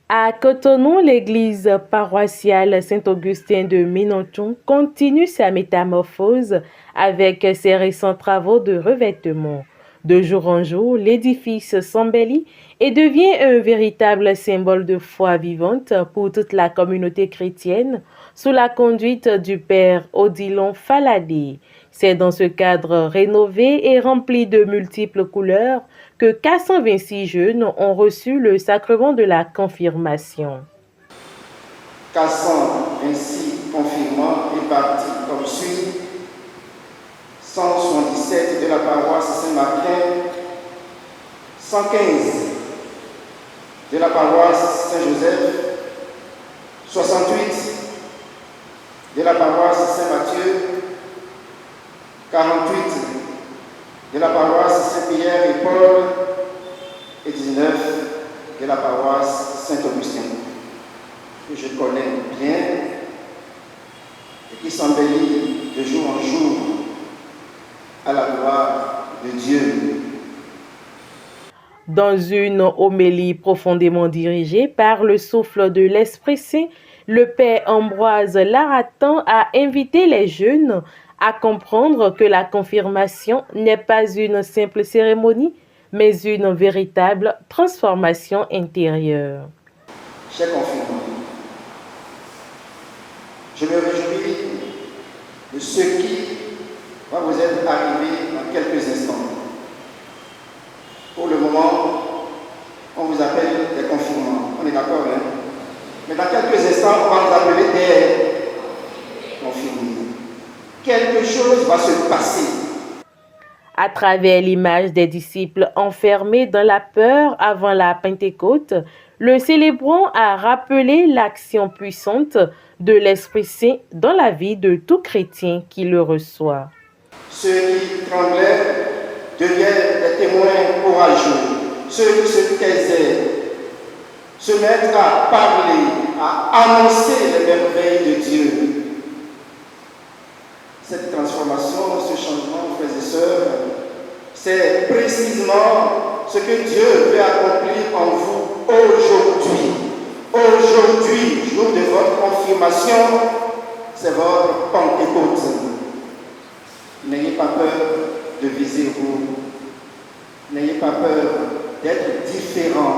À Cotonou, l'église paroissiale Saint-Augustin de Menonton continue sa métamorphose avec ses récents travaux de revêtement. De jour en jour, l'édifice s'embellit et devient un véritable symbole de foi vivante pour toute la communauté chrétienne sous la conduite du père Odilon Faladé. C'est dans ce cadre rénové et rempli de multiples couleurs que 426 jeunes ont reçu le sacrement de la confirmation. 426 confirmants répartis comme suit: 177 de la paroisse Saint-Martin, 115 de la paroisse Saint-Joseph, 68 de la paroisse Saint-Mathieu, 48 de la paroisse Saint-Pierre et Paul et 19 de la paroisse Saint-Augustin, que je connais bien et qui s'embellit de jour en jour à la gloire de Dieu. Dans une homélie profondément dirigée par le souffle de l'Esprit Saint, le père Ambroise Laratan a invité les jeunes à comprendre que la confirmation n'est pas une simple cérémonie, mais une véritable transformation intérieure. Chers confirmants, je me réjouis de ce qui va vous être arrivé dans quelques instants. Pour le moment, on vous appelle des confirmants. On est d'accord, hein? Mais dans quelques instants, on va vous appeler des confirmés. Quelque chose va se passer. À travers l'image des disciples enfermés dans la peur avant la Pentecôte, le célébrant a rappelé l'action puissante de l'Esprit Saint dans la vie de tout chrétien qui le reçoit. Ceux qui tremblaient deviennent des témoins courageux. Ceux qui se taisaient se mettent à parler, à annoncer les merveilles de Dieu. Cette transformation, ce changement, frères et sœurs, c'est précisément ce que Dieu veut accomplir en vous aujourd'hui. Aujourd'hui, jour de votre confirmation, c'est votre Pentecôte. N'ayez pas peur de viser vous. N'ayez pas peur d'être différent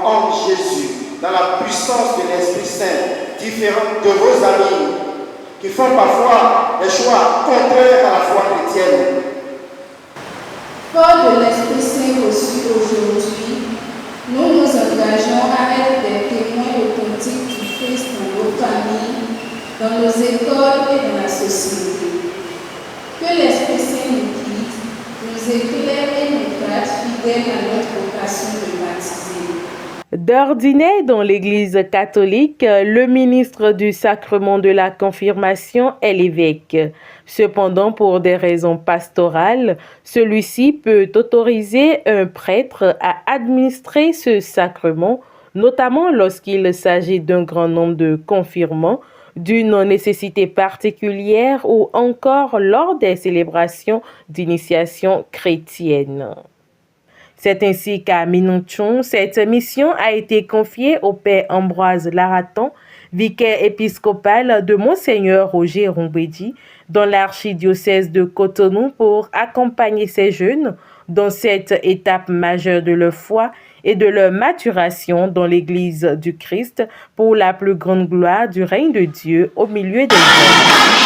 en Jésus, dans la puissance de l'Esprit Saint, différent de vos amis qui font parfois des choix contraires à la foi chrétienne. Fort de l'Esprit Saint reçu aujourd'hui, nous nous engageons à être des témoins authentiques du Christ dans nos familles, dans nos écoles et dans la société. Que l'Esprit Saint nous guide, nous éclaire et nous garde fidèles à notre vocation de baptiser. D'ordinaire dans l'Église catholique, le ministre du sacrement de la confirmation est l'évêque. Cependant, pour des raisons pastorales, celui-ci peut autoriser un prêtre à administrer ce sacrement, notamment lorsqu'il s'agit d'un grand nombre de confirmants, d'une nécessité particulière ou encore lors des célébrations d'initiation chrétienne. C'est ainsi qu'à Menonton, cette mission a été confiée au père Ambroise Laratan, vicaire épiscopal de Monseigneur Roger Rombedi, dans l'archidiocèse de Cotonou pour accompagner ces jeunes dans cette étape majeure de leur foi et de leur maturation dans l'Église du Christ pour la plus grande gloire du règne de Dieu au milieu des hommes.